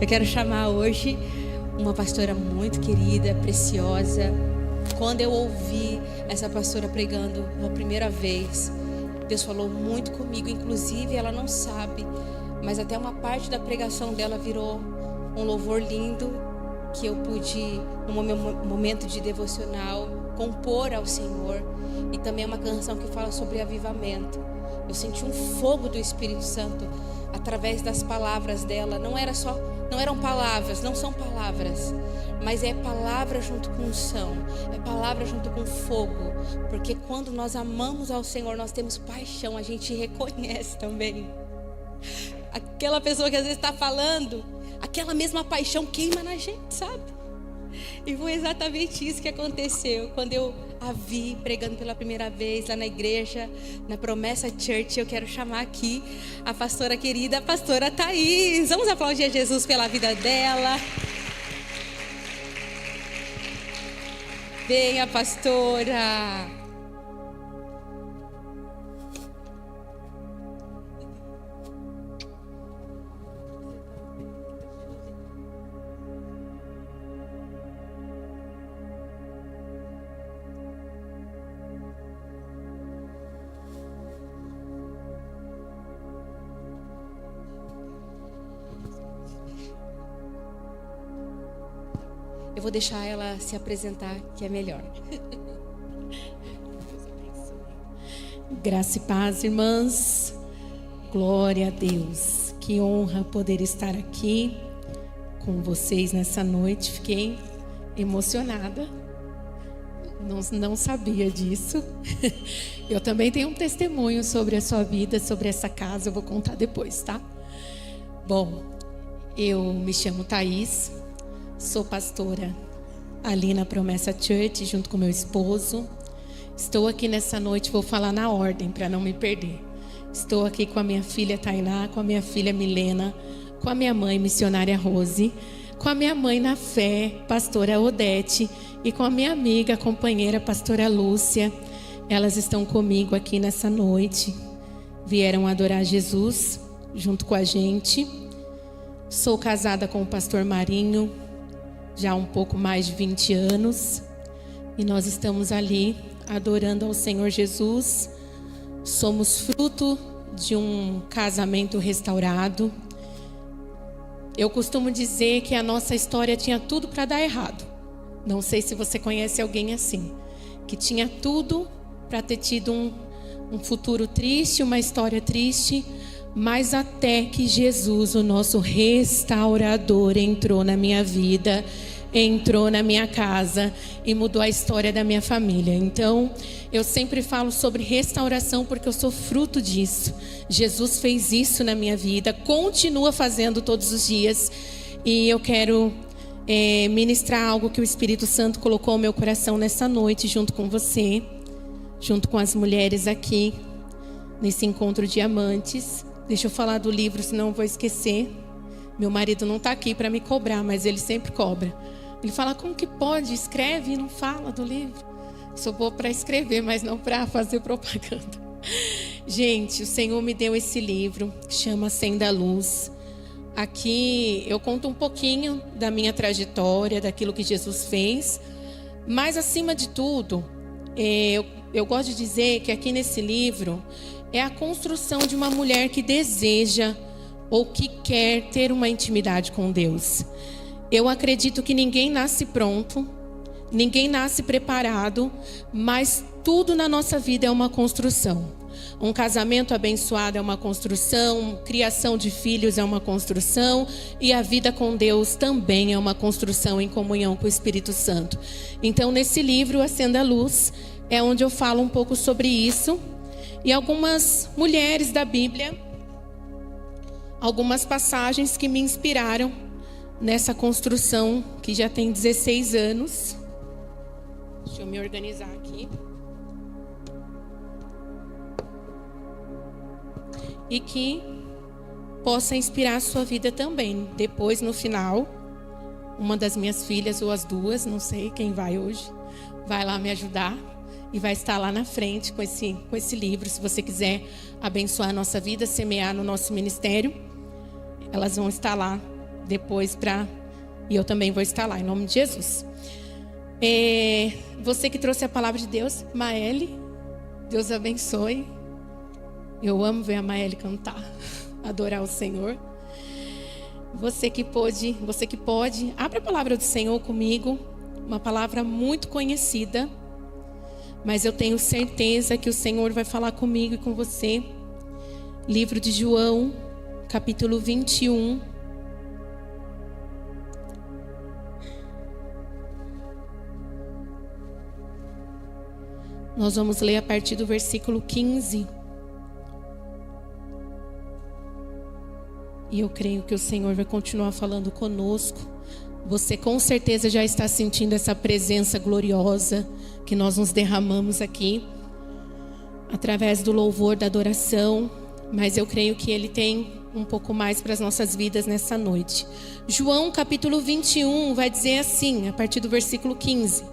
Eu quero chamar hoje uma pastora muito querida, preciosa. Quando eu ouvi essa pastora pregando pela primeira vez, Deus falou muito comigo. Inclusive, ela não sabe, mas até uma parte da pregação dela virou um louvor lindo que eu pude, no meu momento de devocional, compor ao Senhor. E também é uma canção que fala sobre avivamento. Eu senti um fogo do Espírito Santo através das palavras dela. Não eram palavras, não são palavras, mas é palavra junto com unção, é palavra junto com fogo. Porque quando nós amamos ao Senhor, nós temos paixão, a gente reconhece também. Aquela pessoa que às vezes está falando, aquela mesma paixão queima na gente, sabe? E foi exatamente isso que aconteceu quando eu a vi pregando pela primeira vez lá na igreja, na Promessa Church. Eu quero chamar aqui a pastora querida, a pastora Thaís. Vamos aplaudir a Jesus pela vida dela. Venha, pastora. Eu vou deixar ela se apresentar, que é melhor. Graça e paz, irmãs. Glória a Deus. Que honra poder estar aqui com vocês nessa noite. Fiquei emocionada. Não sabia disso. Eu também tenho um testemunho sobre a sua vida, sobre essa casa. Eu vou contar depois, tá? Bom, eu me chamo Thaís. Sou pastora ali na Promessa Church, junto com meu esposo. Estou aqui nessa noite, vou falar na ordem para não me perder. Estou aqui com a minha filha Tainá, com a minha filha Milena, com a minha mãe, missionária Rose, com a minha mãe na fé, pastora Odete, e com a minha amiga, companheira, pastora Lúcia. Elas estão comigo aqui nessa noite. Vieram adorar Jesus junto com a gente. Sou casada com o pastor Marinho, já há um pouco mais de 20 anos. E nós estamos ali adorando ao Senhor Jesus. Somos fruto de um casamento restaurado. Eu costumo dizer que a nossa história tinha tudo para dar errado. Não sei se você conhece alguém assim, que tinha tudo para ter tido um futuro triste, uma história triste, mas até que Jesus, o nosso restaurador, entrou na minha vida, entrou na minha casa e mudou a história da minha família. Então, eu sempre falo sobre restauração porque eu sou fruto disso. Jesus fez isso na minha vida, continua fazendo todos os dias. E eu quero ministrar algo que o Espírito Santo colocou no meu coração nessa noite, junto com você, junto com as mulheres aqui, nesse encontro de amantes. Deixa eu falar do livro, senão eu vou esquecer. Meu marido não está aqui para me cobrar, mas ele sempre cobra. Ele fala, como que pode? Escreve e não fala do livro. Sou boa para escrever, mas não para fazer propaganda. Gente, o Senhor me deu esse livro, que chama Acenda a Luz. Aqui eu conto um pouquinho da minha trajetória, daquilo que Jesus fez. Mas, acima de tudo, eu gosto de dizer que aqui nesse livro é a construção de uma mulher que deseja ou que quer ter uma intimidade com Deus. Eu acredito que ninguém nasce pronto, ninguém nasce preparado, mas tudo na nossa vida é uma construção. Um casamento abençoado é uma construção, criação de filhos é uma construção, e a vida com Deus também é uma construção em comunhão com o Espírito Santo. Então, nesse livro, Acenda a Luz, é onde eu falo um pouco sobre isso. E algumas mulheres da Bíblia, algumas passagens que me inspiraram nessa construção que já tem 16 anos. Deixa eu me organizar aqui. E que possa inspirar a sua vida também. Depois, no final, uma das minhas filhas ou as duas, não sei quem vai hoje, vai lá me ajudar. E vai estar lá na frente com esse livro. Se você quiser abençoar a nossa vida, semear no nosso ministério, elas vão estar lá depois e eu também vou estar lá, em nome de Jesus. Você que trouxe a palavra de Deus, Maeli, Deus abençoe. Eu amo ver a Maeli cantar, adorar o Senhor. Você que pode, abre a palavra do Senhor comigo, uma palavra muito conhecida, mas eu tenho certeza que o Senhor vai falar comigo e com você. Livro de João, capítulo 21. Nós vamos ler a partir do versículo 15. E eu creio que o Senhor vai continuar falando conosco. Você com certeza já está sentindo essa presença gloriosa que nós nos derramamos aqui, através do louvor, da adoração. Mas eu creio que Ele tem um pouco mais para as nossas vidas nessa noite. João capítulo 21 vai dizer assim, a partir do versículo 15.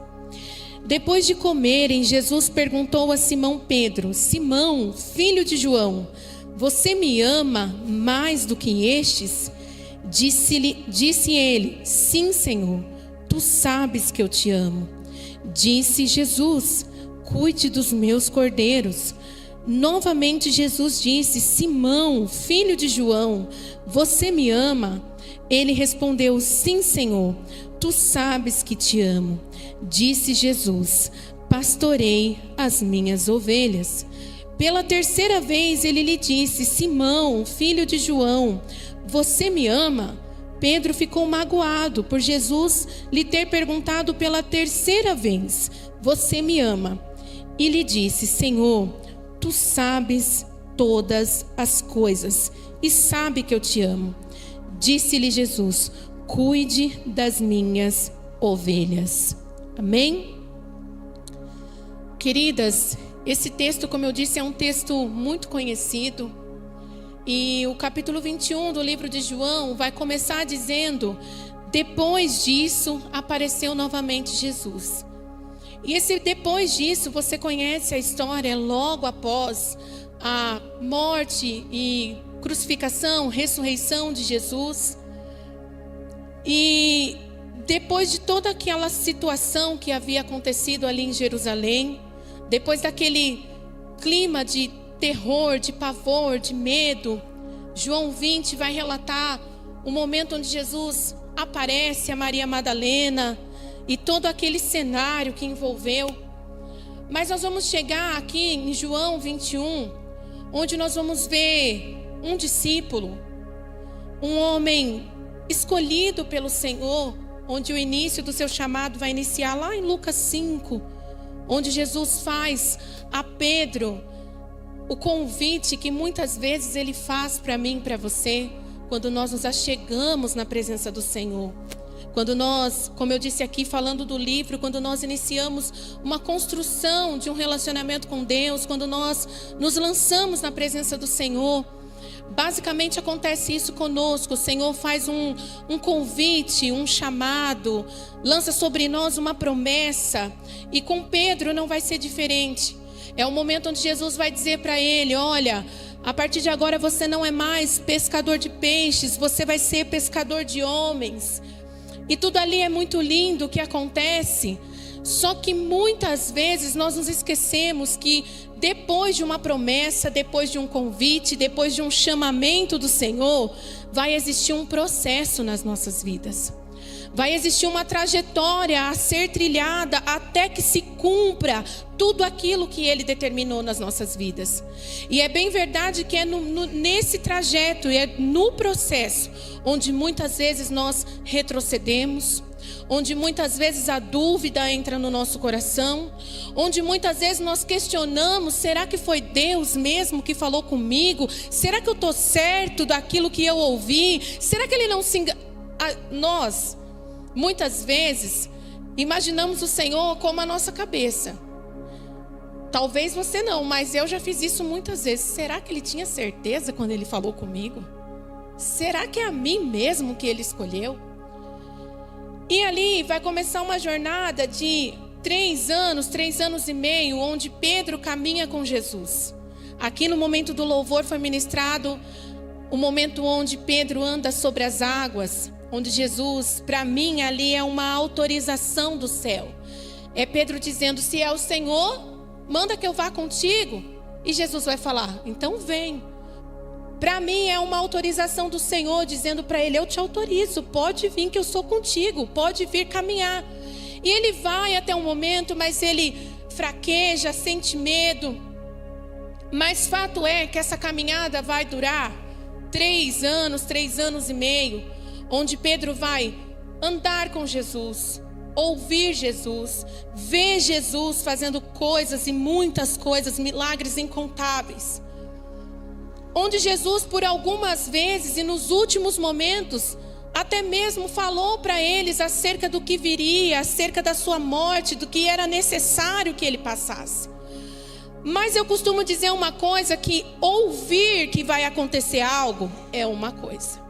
Depois de comerem, Jesus perguntou a Simão Pedro: Simão, filho de João, você me ama mais do que estes? Disse ele: sim, Senhor, tu sabes que eu te amo. Disse Jesus: cuide dos meus cordeiros. Novamente Jesus disse: Simão, filho de João, você me ama? Ele respondeu: sim, Senhor, tu sabes que te amo. Disse Jesus: pastorei as minhas ovelhas. Pela terceira vez ele lhe disse: Simão, filho de João, você me ama? Pedro ficou magoado por Jesus lhe ter perguntado pela terceira vez: você me ama? E lhe disse: Senhor, tu sabes todas as coisas e sabe que eu te amo. Disse-lhe Jesus: cuide das minhas ovelhas. Amém? Queridas, esse texto, como eu disse, é um texto muito conhecido. E o capítulo 21 do livro de João vai começar dizendo: depois disso apareceu novamente Jesus. E depois disso, você conhece a história, logo após a morte e crucificação, ressurreição de Jesus. E depois de toda aquela situação que havia acontecido ali em Jerusalém, depois daquele clima de terror, de pavor, de medo, João 20 vai relatar o momento onde Jesus aparece a Maria Madalena e todo aquele cenário que envolveu. Mas nós vamos chegar aqui em João 21, onde nós vamos ver um discípulo, um homem escolhido pelo Senhor, onde o início do seu chamado vai iniciar lá em Lucas 5, onde Jesus faz a Pedro o convite que muitas vezes Ele faz para mim e para você, quando nós nos achegamos na presença do Senhor. Quando nós, como eu disse aqui, falando do livro, quando nós iniciamos uma construção de um relacionamento com Deus, quando nós nos lançamos na presença do Senhor, basicamente acontece isso conosco. O Senhor faz um convite, um chamado, lança sobre nós uma promessa. E com Pedro não vai ser diferente. É o momento onde Jesus vai dizer para ele: olha, a partir de agora você não é mais pescador de peixes, você vai ser pescador de homens. E tudo ali é muito lindo o que acontece. Só que muitas vezes nós nos esquecemos que depois de uma promessa, depois de um convite, depois de um chamamento do Senhor, vai existir um processo nas nossas vidas. Vai existir uma trajetória a ser trilhada até que se cumpra tudo aquilo que Ele determinou nas nossas vidas. E é bem verdade que é nesse trajeto e é no processo onde muitas vezes nós retrocedemos, onde muitas vezes a dúvida entra no nosso coração, onde muitas vezes nós questionamos: será que foi Deus mesmo que falou comigo? Será que eu estou certo daquilo que eu ouvi? Será que Ele não se engana? Nós, muitas vezes, imaginamos o Senhor como a nossa cabeça. Talvez você não, mas eu já fiz isso muitas vezes. Será que Ele tinha certeza quando Ele falou comigo? Será que é a mim mesmo que Ele escolheu? E ali vai começar uma jornada de 3 anos e meio, onde Pedro caminha com Jesus. Aqui no momento do louvor foi ministrado o momento onde Pedro anda sobre as águas. onde Jesus, para mim, ali é uma autorização do céu. É Pedro dizendo: se é o Senhor, manda que eu vá contigo. E Jesus vai falar: então vem. Para mim é uma autorização do Senhor, dizendo para ele: eu te autorizo, pode vir que eu sou contigo, pode vir caminhar. E ele vai até um momento, mas ele fraqueja, sente medo. Mas fato é que essa caminhada vai durar 3 anos, 3 anos e meio, onde Pedro vai andar com Jesus, ouvir Jesus, ver Jesus fazendo coisas e muitas coisas, milagres incontáveis. Onde Jesus, por algumas vezes e nos últimos momentos, até mesmo falou para eles acerca do que viria, acerca da sua morte, do que era necessário que ele passasse. Mas eu costumo dizer uma coisa, que ouvir que vai acontecer algo é uma coisa.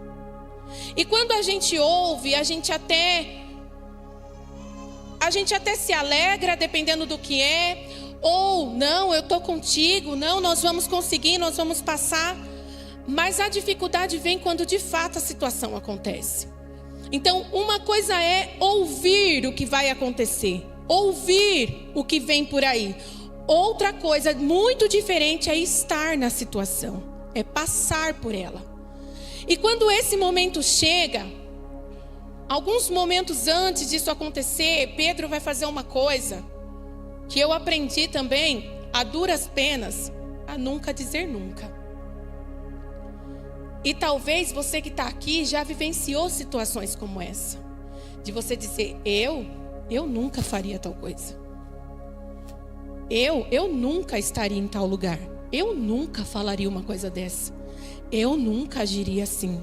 E quando a gente ouve, a gente até se alegra, dependendo do que é. Ou, não, eu estou contigo, não, nós vamos conseguir, nós vamos passar. Mas a dificuldade vem quando de fato a situação acontece. Então, uma coisa é ouvir o que vai acontecer, ouvir o que vem por aí. Outra coisa muito diferente é estar na situação, é passar por ela. E quando esse momento chega, alguns momentos antes disso acontecer, Pedro vai fazer uma coisa que eu aprendi também, a duras penas, a nunca dizer nunca. E talvez você que está aqui já vivenciou situações como essa, de você dizer: eu nunca faria tal coisa. Eu nunca estaria em tal lugar. Eu nunca falaria uma coisa dessa. Eu nunca agiria assim.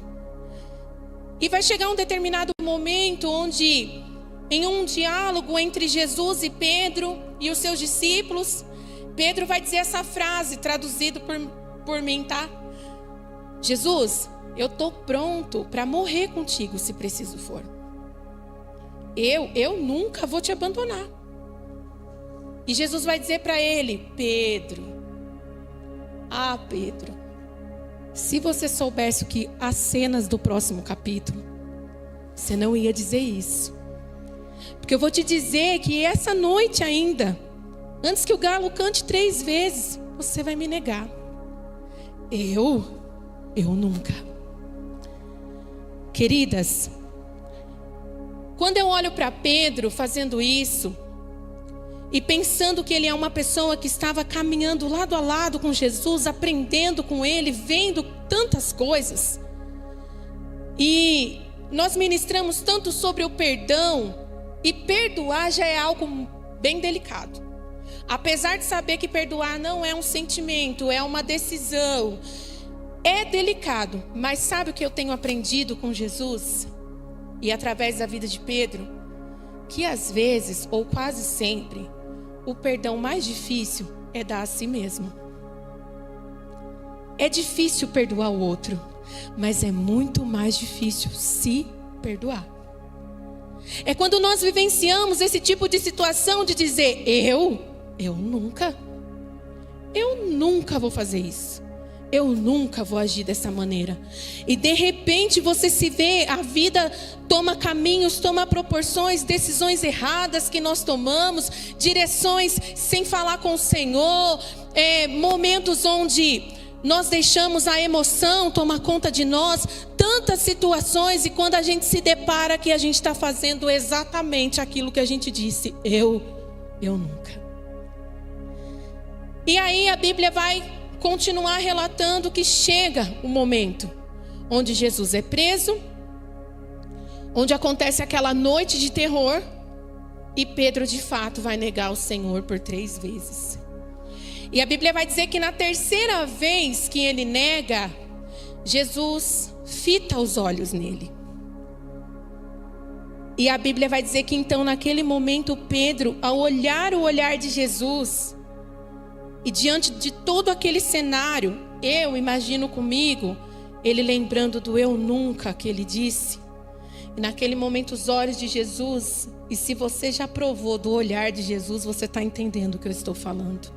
E vai chegar um determinado momento onde, em um diálogo entre Jesus e Pedro e os seus discípulos, Pedro vai dizer essa frase, traduzido por mim, tá? Jesus, eu estou pronto para morrer contigo, se preciso for. Eu nunca vou te abandonar. E Jesus vai dizer para ele: Pedro, Pedro, se você soubesse o que as cenas do próximo capítulo, você não ia dizer isso. Porque eu vou te dizer que essa noite ainda, antes que o galo cante 3 vezes, você vai me negar. Eu nunca. Queridas, quando eu olho para Pedro fazendo isso, e pensando que ele é uma pessoa que estava caminhando lado a lado com Jesus, aprendendo com ele, vendo tantas coisas. E nós ministramos tanto sobre o perdão, e perdoar já é algo bem delicado. Apesar de saber que perdoar não é um sentimento, é uma decisão, é delicado. Mas sabe o que eu tenho aprendido com Jesus? E através da vida de Pedro? Que às vezes, ou quase sempre, o perdão mais difícil é dar a si mesmo. É difícil perdoar o outro, mas é muito mais difícil se perdoar. É quando nós vivenciamos esse tipo de situação de dizer: eu nunca vou fazer isso. Eu nunca vou agir dessa maneira. E de repente você se vê, a vida toma caminhos, toma proporções, decisões erradas que nós tomamos, direções sem falar com o Senhor, momentos onde nós deixamos a emoção tomar conta de nós, tantas situações, e quando a gente se depara que a gente está fazendo exatamente aquilo que a gente disse: eu nunca. E aí a Bíblia vai continuar relatando que chega o momento onde Jesus é preso, onde acontece aquela noite de terror, e Pedro de fato vai negar o Senhor por 3 vezes. E a Bíblia vai dizer que na 3ª vez que ele nega, Jesus fita os olhos nele. E a Bíblia vai dizer que então naquele momento Pedro, ao olhar o olhar de Jesus, e diante de todo aquele cenário, eu imagino comigo, ele lembrando do eu nunca que ele disse. E naquele momento os olhos de Jesus, e se você já provou do olhar de Jesus, você está entendendo o que eu estou falando.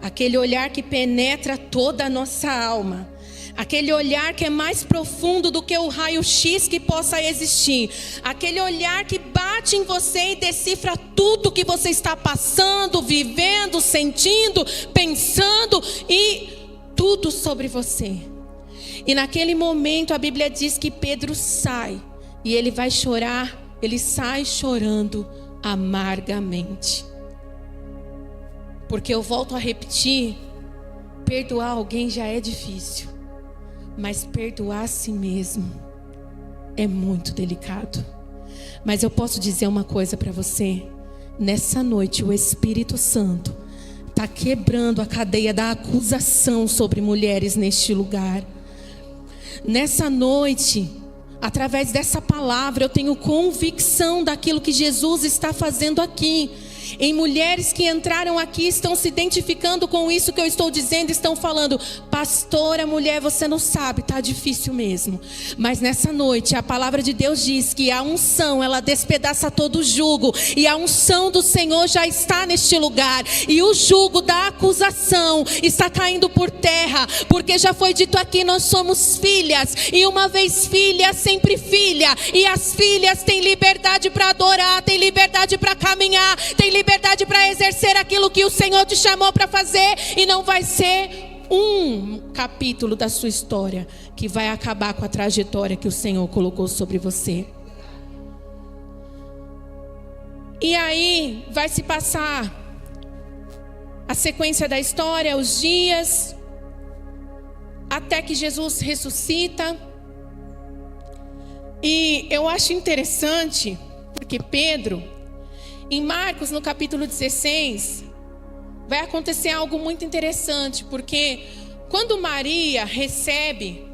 Aquele olhar que penetra toda a nossa alma. Aquele olhar que é mais profundo do que o raio-x que possa existir. Aquele olhar que bate em você e decifra tudo que você está passando, vivendo, sentindo, pensando e tudo sobre você. E naquele momento a Bíblia diz que Pedro sai e ele vai chorar, ele sai chorando amargamente. Porque eu volto a repetir, perdoar alguém já é difícil. Mas perdoar a si mesmo é muito delicado. Mas eu posso dizer uma coisa para você. Nessa noite o Espírito Santo está quebrando a cadeia da acusação sobre mulheres neste lugar. Nessa noite, através dessa palavra, eu tenho convicção daquilo que Jesus está fazendo aqui. Em mulheres que entraram aqui, estão se identificando com isso que eu estou dizendo, estão falando: pastora, mulher, você não sabe, está difícil mesmo. Mas nessa noite, a palavra de Deus diz que a unção, ela despedaça todo o jugo. E a unção do Senhor já está neste lugar. E o jugo da acusação está caindo por terra. Porque já foi dito aqui, nós somos filhas. E uma vez filha, sempre filha. E as filhas têm liberdade para adorar, têm liberdade para caminhar, têm liberdade para exercer aquilo que o Senhor te chamou para fazer. E não vai ser um capítulo da sua história que vai acabar com a trajetória que o Senhor colocou sobre você. E aí vai se passar a sequência da história, os dias, até que Jesus ressuscita. E eu acho interessante, porque Pedro, em Marcos, no capítulo 16, vai acontecer algo muito interessante, porque quando Maria recebe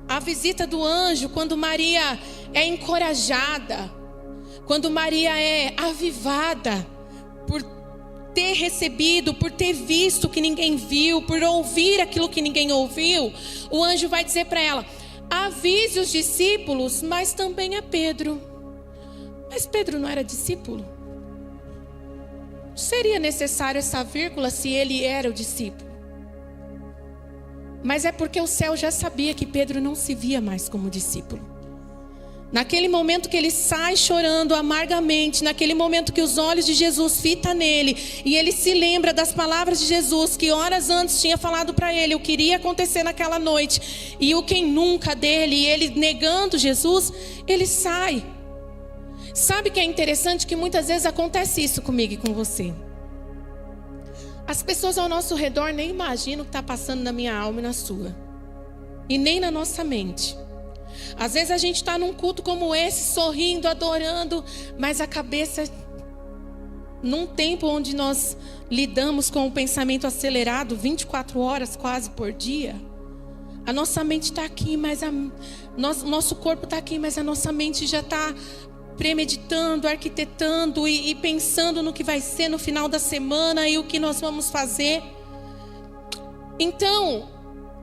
a visita do anjo, quando Maria é encorajada, quando Maria é avivada por ter recebido, por ter visto o que ninguém viu, por ouvir aquilo que ninguém ouviu, o anjo vai dizer para ela: avise os discípulos, mas também a Pedro. Mas Pedro não era discípulo? Seria necessário essa vírgula se ele era o discípulo? Mas é porque o céu já sabia que Pedro não se via mais como discípulo. Naquele momento que ele sai chorando amargamente, naquele momento que os olhos de Jesus fitam nele, e ele se lembra das palavras de Jesus, que horas antes tinha falado para ele o que iria acontecer naquela noite, e o quem nunca dele, e ele negando Jesus, ele sai. Sabe que é interessante que muitas vezes acontece isso comigo e com você. As pessoas ao nosso redor nem imaginam o que está passando na minha alma e na sua. E nem na nossa mente. Às vezes a gente está num culto como esse, sorrindo, adorando, mas a cabeça, num tempo onde nós lidamos com o pensamento acelerado 24 horas quase por dia, a nossa mente está aqui, mas nosso corpo está aqui, mas a nossa mente já está premeditando, arquitetando e pensando no que vai ser no final da semana e o que nós vamos fazer. Então,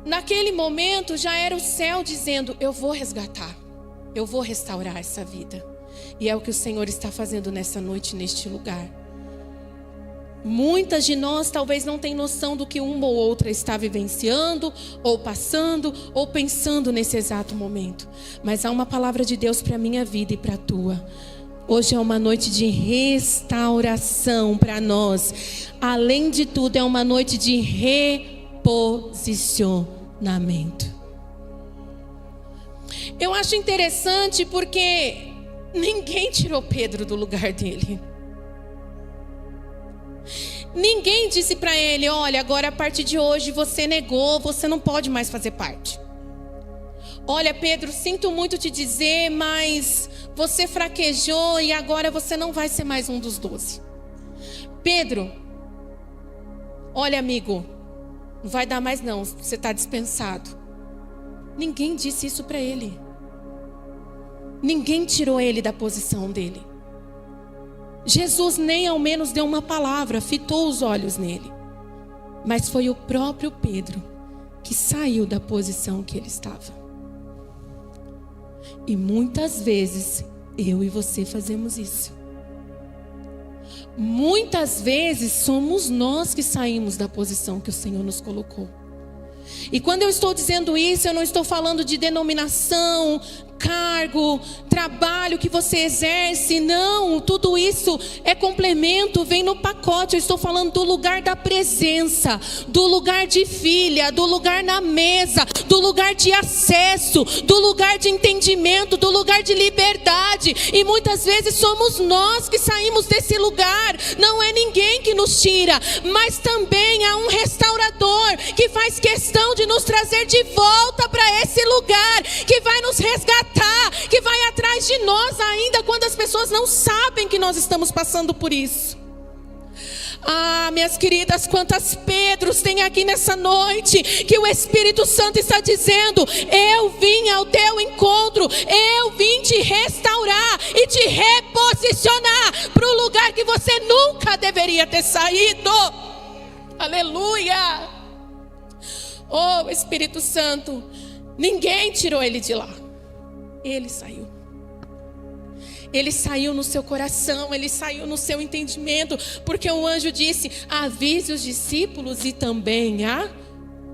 naquele momento já era o céu dizendo: eu vou resgatar, eu vou restaurar essa vida. E é o que o Senhor está fazendo nessa noite, neste lugar. Muitas de nós talvez não tenham noção do que uma ou outra está vivenciando, ou passando, ou pensando nesse exato momento. Mas há uma palavra de Deus para a minha vida e para a tua. Hoje é uma noite de restauração para nós. Além de tudo, é uma noite de reposicionamento. Eu acho interessante porque ninguém tirou Pedro do lugar dele. Ninguém disse para ele: olha, agora a partir de hoje você negou, você não pode mais fazer parte. Olha, Pedro, sinto muito te dizer, mas você fraquejou e agora você não vai ser mais um dos 12. Pedro, olha, amigo, não vai dar mais não, você está dispensado. Ninguém disse isso para ele. Ninguém tirou ele da posição dele. Jesus nem ao menos deu uma palavra, fitou os olhos nele. Mas foi o próprio Pedro que saiu da posição que ele estava. E muitas vezes eu e você fazemos isso. Muitas vezes somos nós que saímos da posição que o Senhor nos colocou. E quando eu estou dizendo isso, eu não estou falando de denominação, cargo, trabalho que você exerce. Não, tudo isso é complemento, vem no pacote. Eu estou falando do lugar da presença, do lugar de filha, do lugar na mesa, do lugar de acesso, do lugar de entendimento, do lugar de liberdade. E muitas vezes somos nós que saímos desse lugar, não é ninguém que nos tira, mas também há um restaurador que faz questão de nos trazer de volta para esse lugar, que vai nos resgatar, que vai atrás de nós ainda quando as pessoas não sabem que nós estamos passando por isso. Ah, minhas queridas, quantas Pedros tem aqui nessa noite, que o Espírito Santo está dizendo: eu vim ao teu encontro, eu vim te restaurar e te reposicionar para o lugar que você nunca deveria ter saído. Aleluia! Oh, Espírito Santo, ninguém tirou ele de lá. Ele saiu. Ele saiu no seu coração, ele saiu no seu entendimento, porque o anjo disse: avise os discípulos e também a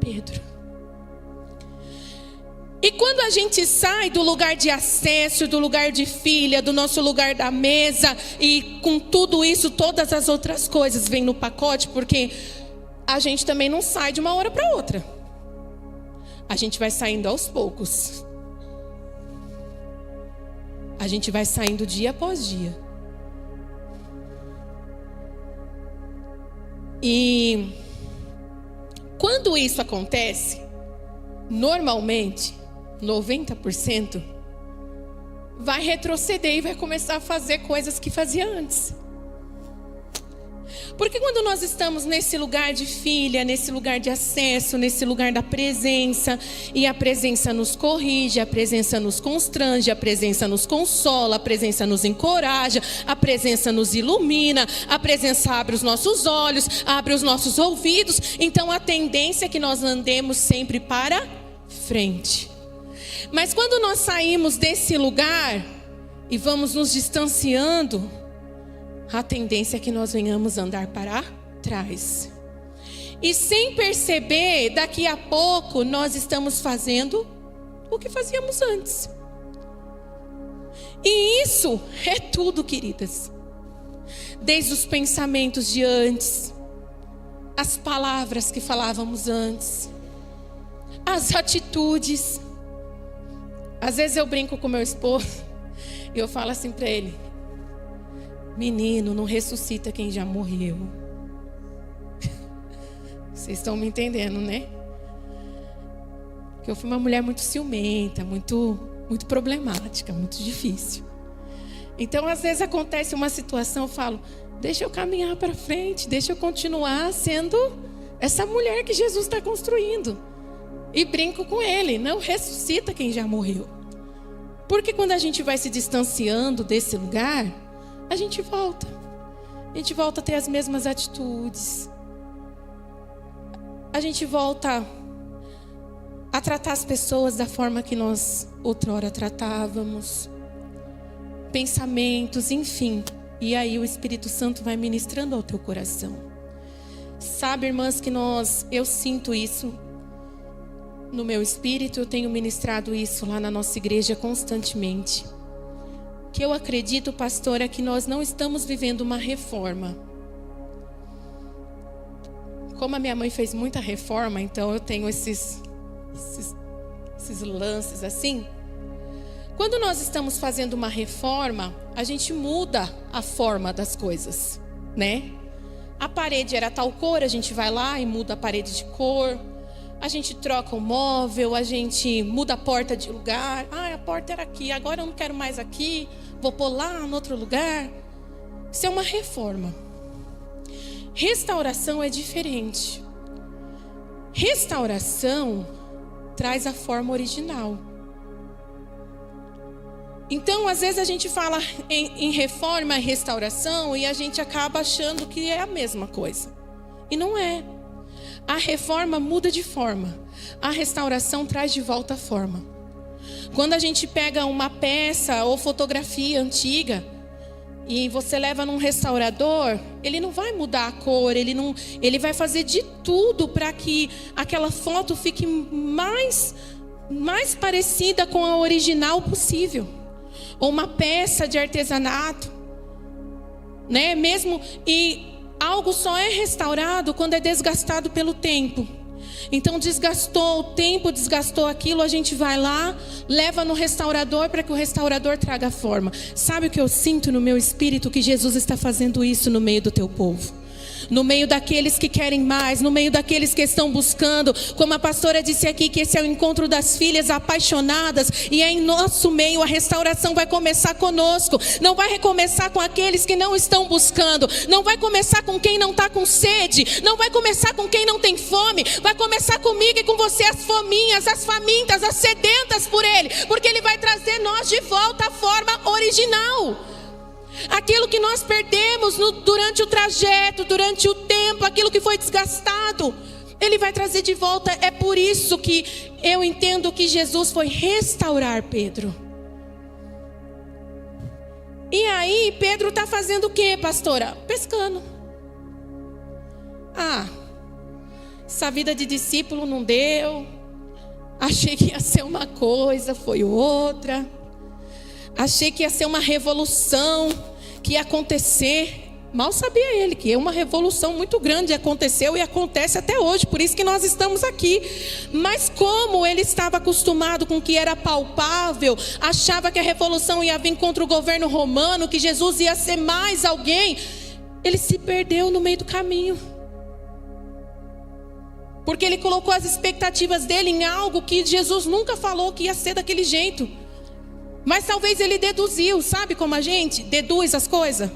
Pedro. E quando a gente sai do lugar de acesso, do lugar de filha, do nosso lugar da mesa, e com tudo isso, todas as outras coisas vêm no pacote, porque a gente também não sai de uma hora para outra. A gente vai saindo aos poucos. A gente vai saindo dia após dia. E quando isso acontece, normalmente, 90% vai retroceder e vai começar a fazer coisas que fazia antes. Porque quando nós estamos nesse lugar de filha, nesse lugar de acesso, nesse lugar da presença, e a presença nos corrige, a presença nos constrange, a presença nos consola, a presença nos encoraja, a presença nos ilumina, a presença abre os nossos olhos, abre os nossos ouvidos. Então a tendência é que nós andemos sempre para frente. Mas quando nós saímos desse lugar e vamos nos distanciando, a tendência é que nós venhamos andar para trás. E sem perceber, daqui a pouco nós estamos fazendo o que fazíamos antes. E isso é tudo, queridas. Desde os pensamentos de antes, as palavras que falávamos antes, as atitudes. Às vezes eu brinco com meu esposo e eu falo assim para ele: menino, não ressuscita quem já morreu. Vocês estão me entendendo, né? Porque eu fui uma mulher muito ciumenta, muito problemática, muito difícil. Então, às vezes acontece uma situação, eu falo: deixa eu caminhar para frente, deixa eu continuar sendo essa mulher que Jesus está construindo. E brinco com ele: não ressuscita quem já morreu. Porque quando a gente vai se distanciando desse lugar, a gente volta a ter as mesmas atitudes, a gente volta a tratar as pessoas da forma que nós outrora tratávamos, pensamentos, enfim. E aí o Espírito Santo vai ministrando ao teu coração. Sabe, irmãs, que eu sinto isso no meu espírito, eu tenho ministrado isso lá na nossa igreja constantemente. Que eu acredito, pastora, que nós não estamos vivendo uma reforma. Como a minha mãe fez muita reforma, então eu tenho esses lances assim. Quando nós estamos fazendo uma reforma, a gente muda a forma das coisas, né? A parede era tal cor, a gente vai lá e muda a parede de cor. A gente troca o móvel, a gente muda a porta de lugar. Ah, a porta era aqui, agora eu não quero mais aqui, vou pôr lá no outro lugar. Isso é uma reforma. Restauração é diferente. Restauração traz a forma original. Então, às vezes a gente fala em reforma e restauração e a gente acaba achando que é a mesma coisa. E não é. A reforma muda de forma. A restauração traz de volta a forma. Quando a gente pega uma peça ou fotografia antiga e você leva num restaurador, ele não vai mudar a cor, ele vai fazer de tudo para que aquela foto fique mais parecida com a original possível. Ou uma peça de artesanato, né? Mesmo, e algo só é restaurado quando é desgastado pelo tempo. Então desgastou o tempo, desgastou aquilo, a gente vai lá, leva no restaurador para que o restaurador traga a forma. Sabe o que eu sinto no meu espírito? Que Jesus está fazendo isso no meio do teu povo. No meio daqueles que querem mais, no meio daqueles que estão buscando. Como a pastora disse aqui, que esse é o encontro das filhas apaixonadas. E é em nosso meio, a restauração vai começar conosco. Não vai recomeçar com aqueles que não estão buscando. Não vai começar com quem não está com sede. Não vai começar com quem não tem fome. Vai começar comigo e com você, as fominhas, as famintas, as sedentas por Ele. Porque Ele vai trazer nós de volta à forma original. Aquilo que nós perdemos durante o trajeto, durante o tempo, aquilo que foi desgastado, Ele vai trazer de volta. É por isso que eu entendo que Jesus foi restaurar Pedro. E aí Pedro está fazendo o que, pastora? Pescando. Essa vida de discípulo não deu. Achei que ia ser uma coisa, foi outra. Achei que ia ser uma revolução, que ia acontecer. Mal sabia ele que uma revolução muito grande aconteceu e acontece até hoje. Por isso que nós estamos aqui. Mas como ele estava acostumado com o que era palpável, achava que a revolução ia vir contra o governo romano, que Jesus ia ser mais alguém, ele se perdeu no meio do caminho. Porque ele colocou as expectativas dele em algo que Jesus nunca falou que ia ser daquele jeito. Mas talvez ele deduziu, sabe como a gente deduz as coisas?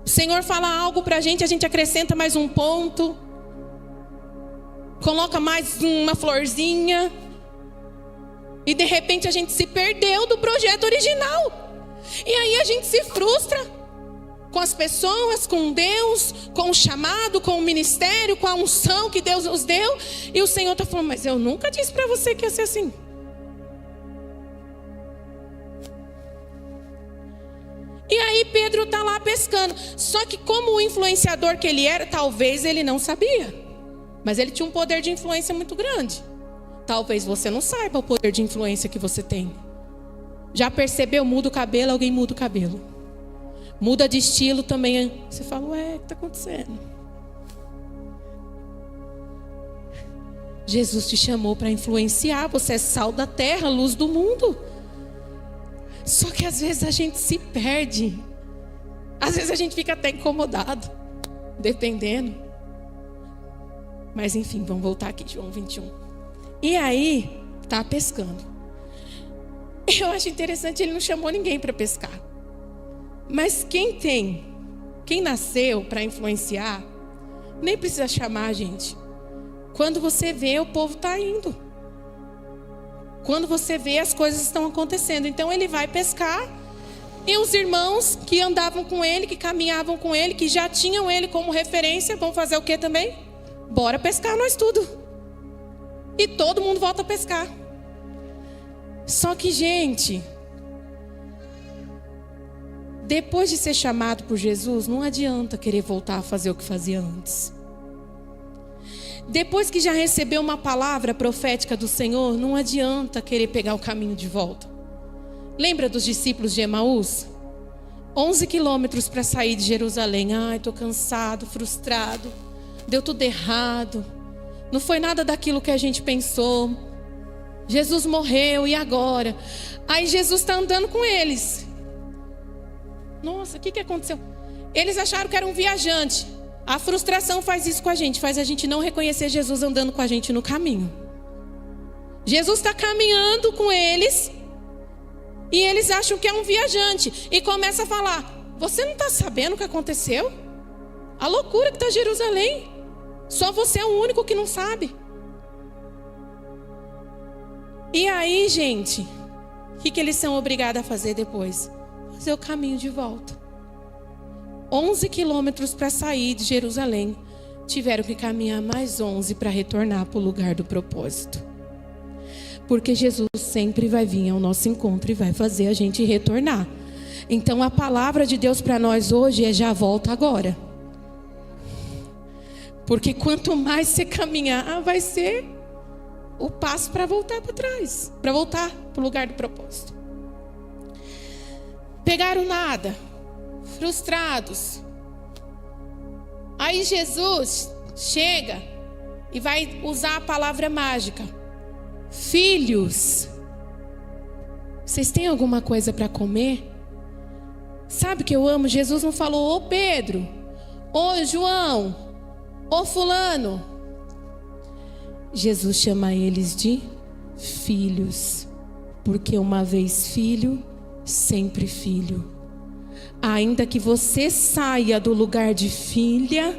O Senhor fala algo pra gente, a gente acrescenta mais um ponto, coloca mais uma florzinha, e de repente a gente se perdeu do projeto original. E aí a gente se frustra com as pessoas, com Deus, com o chamado, com o ministério, com a unção que Deus nos deu. E o Senhor está falando, mas eu nunca disse para você que ia ser assim. E aí Pedro está lá pescando. Só que como o influenciador que ele era, talvez ele não sabia. Mas ele tinha um poder de influência muito grande. Talvez você não saiba o poder de influência que você tem. Já percebeu? Muda o cabelo, alguém muda o cabelo. Muda de estilo também. Você fala, ué, o que está acontecendo? Jesus te chamou para influenciar. Você é sal da terra, luz do mundo. Só que às vezes a gente se perde. Às vezes a gente fica até incomodado, dependendo. Mas enfim, vamos voltar aqui, João 21. E aí, tá pescando. Eu acho interessante, ele não chamou ninguém para pescar. Mas quem nasceu para influenciar, nem precisa chamar a gente. Quando você vê, o povo tá indo. Quando você vê, as coisas estão acontecendo. Então ele vai pescar. E os irmãos que andavam com ele, que caminhavam com ele, que já tinham ele como referência, vão fazer o que também? Bora pescar nós tudo. E todo mundo volta a pescar. Só que, gente, depois de ser chamado por Jesus, não adianta querer voltar a fazer o que fazia antes. Depois que já recebeu uma palavra profética do Senhor, não adianta querer pegar o caminho de volta. Lembra dos discípulos de Emaús? 11 quilômetros para sair de Jerusalém. Ai, estou cansado, frustrado. Deu tudo errado. Não foi nada daquilo que a gente pensou. Jesus morreu, e agora? Aí Jesus está andando com eles. Nossa, o que aconteceu? Eles acharam que era um viajante. A frustração faz isso com a gente. Faz a gente não reconhecer Jesus andando com a gente no caminho. Jesus está caminhando com eles. E eles acham que é um viajante. E começa a falar, você não está sabendo o que aconteceu? A loucura que está Jerusalém. Só você é o único que não sabe. E aí, gente, o que eles são obrigados a fazer depois? Fazer o caminho de volta. 11 quilômetros para sair de Jerusalém. Tiveram que caminhar mais 11 para retornar para o lugar do propósito. Porque Jesus sempre vai vir ao nosso encontro e vai fazer a gente retornar. Então a palavra de Deus para nós hoje é: já volta agora. Porque quanto mais você caminhar, vai ser o passo para voltar para trás, para voltar para o lugar do propósito. Pegaram nada, frustrados. Aí Jesus chega e vai usar a palavra mágica: filhos, vocês têm alguma coisa para comer? Sabe o que eu amo? Jesus não falou: ô Pedro, ô João, ô fulano. Jesus chama eles de filhos, porque uma vez filho, sempre filho. Ainda que você saia do lugar de filha,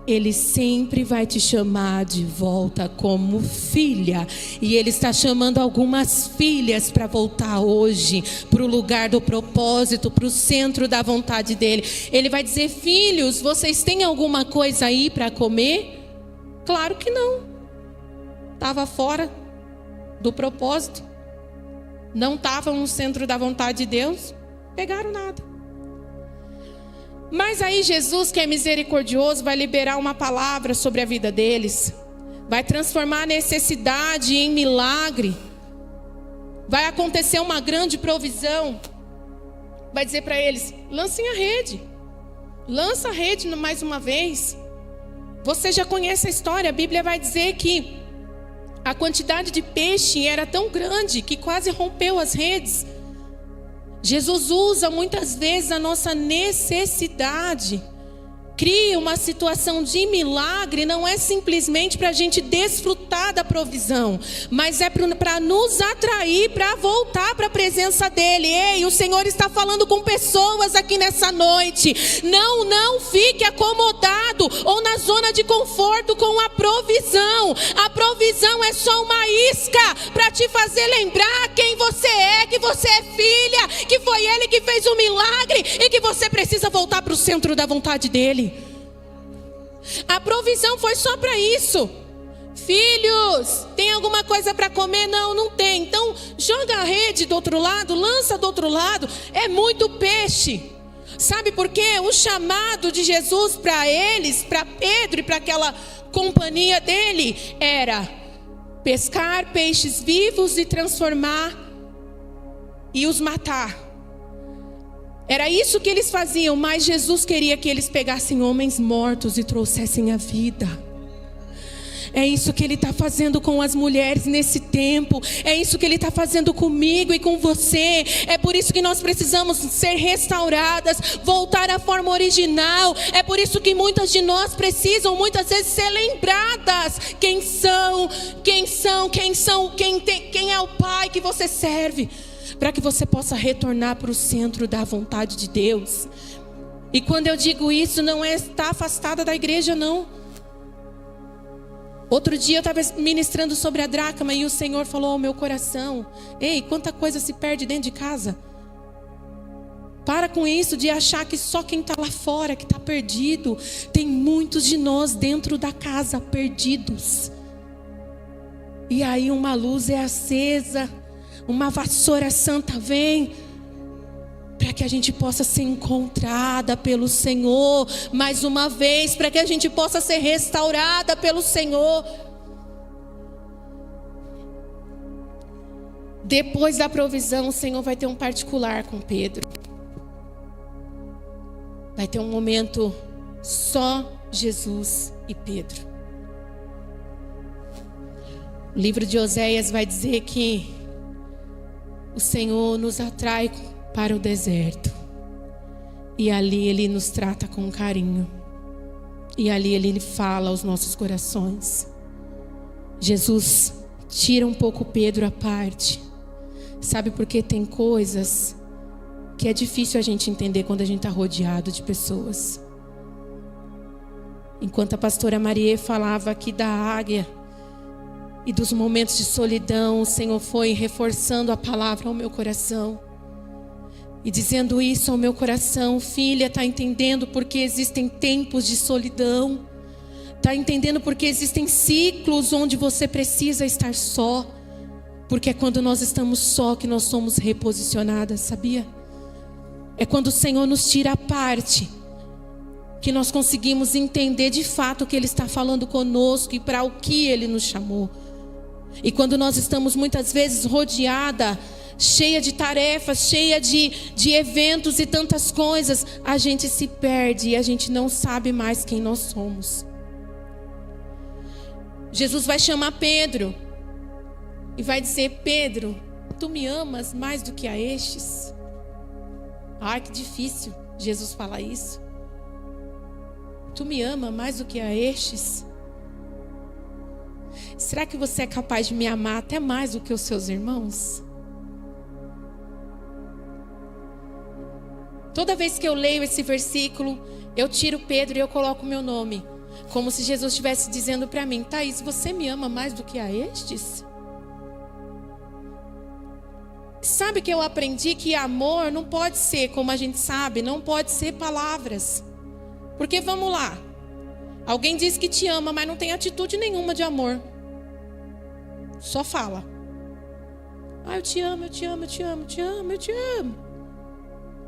Ele sempre vai te chamar de volta como filha. E Ele está chamando algumas filhas para voltar hoje para o lugar do propósito, para o centro da vontade dEle. Ele vai dizer: filhos, vocês têm alguma coisa aí para comer? Claro que não. Estava fora do propósito. Não estavam no centro da vontade de Deus. Pegaram nada. Mas aí Jesus, que é misericordioso, vai liberar uma palavra sobre a vida deles. Vai transformar a necessidade em milagre. Vai acontecer uma grande provisão. Vai dizer para eles: lancem a rede. Lança a rede mais uma vez. Você já conhece a história. A Bíblia vai dizer que a quantidade de peixe era tão grande que quase rompeu as redes. Jesus usa muitas vezes a nossa necessidade. Cria uma situação de milagre, não é simplesmente para a gente desfrutar da provisão, mas é para nos atrair para voltar para a presença dEle. Ei, o Senhor está falando com pessoas aqui nessa noite. Não fique acomodado ou na zona de conforto com a provisão. A provisão é só uma isca para te fazer lembrar quem você é, que você é filha, que foi Ele que fez o milagre e que você precisa voltar para o centro da vontade dEle. A provisão foi só para isso. Filhos, tem alguma coisa para comer? Não tem. Então joga a rede do outro lado, lança do outro lado. É muito peixe. Sabe por quê? O chamado de Jesus para eles, para Pedro e para aquela companhia dele, era pescar peixes vivos e transformar e os matar. Era isso que eles faziam, mas Jesus queria que eles pegassem homens mortos e trouxessem a vida. É isso que Ele está fazendo com as mulheres nesse tempo. É isso que Ele está fazendo comigo e com você. É por isso que nós precisamos ser restauradas, voltar à forma original. É por isso que muitas de nós precisam muitas vezes ser lembradas. Quem é o Pai que você serve, para que você possa retornar para o centro da vontade de Deus. E quando eu digo isso, não é estar afastada da igreja, não. Outro dia eu estava ministrando sobre a dracma e o Senhor falou ao meu coração: ei, quanta coisa se perde dentro de casa. Para com isso de achar que só quem está lá fora que está perdido. Tem muitos de nós dentro da casa perdidos. E aí uma luz é acesa, uma vassoura santa vem, para que a gente possa ser encontrada pelo Senhor, mais uma vez, para que a gente possa ser restaurada pelo Senhor. Depois da provisão, o Senhor vai ter um particular com Pedro. Vai ter um momento só Jesus e Pedro. O livro de Oséias vai dizer que o Senhor nos atrai para o deserto. E ali Ele nos trata com carinho. E ali Ele fala aos nossos corações. Jesus tira um pouco Pedro à parte. Sabe por que tem coisas que é difícil a gente entender quando a gente está rodeado de pessoas. Enquanto a pastora Marie falava aqui da águia e dos momentos de solidão, o Senhor foi reforçando a palavra ao meu coração. E dizendo isso ao meu coração: filha, está entendendo porque existem tempos de solidão? Está entendendo porque existem ciclos onde você precisa estar só? Porque é quando nós estamos só que nós somos reposicionadas, sabia? É quando o Senhor nos tira a parte, que nós conseguimos entender de fato o que Ele está falando conosco e para o que Ele nos chamou. E quando nós estamos muitas vezes rodeada, cheia de tarefas, cheia de eventos e tantas coisas, a gente se perde e a gente não sabe mais quem nós somos. Jesus vai chamar Pedro e vai dizer: Pedro, tu me amas mais do que a estes? Ai, que difícil Jesus falar isso. Tu me ama mais do que a estes? Será que você é capaz de me amar até mais do que os seus irmãos? Toda vez que eu leio esse versículo, eu tiro Pedro e eu coloco o meu nome. Como se Jesus estivesse dizendo para mim: Thaís, você me ama mais do que a estes? Sabe que eu aprendi que amor não pode ser, como a gente sabe, não pode ser palavras. Porque vamos lá, alguém diz que te ama, mas não tem atitude nenhuma de amor. Só fala: ah, eu te amo, eu te amo, eu te amo, eu te amo, eu te amo.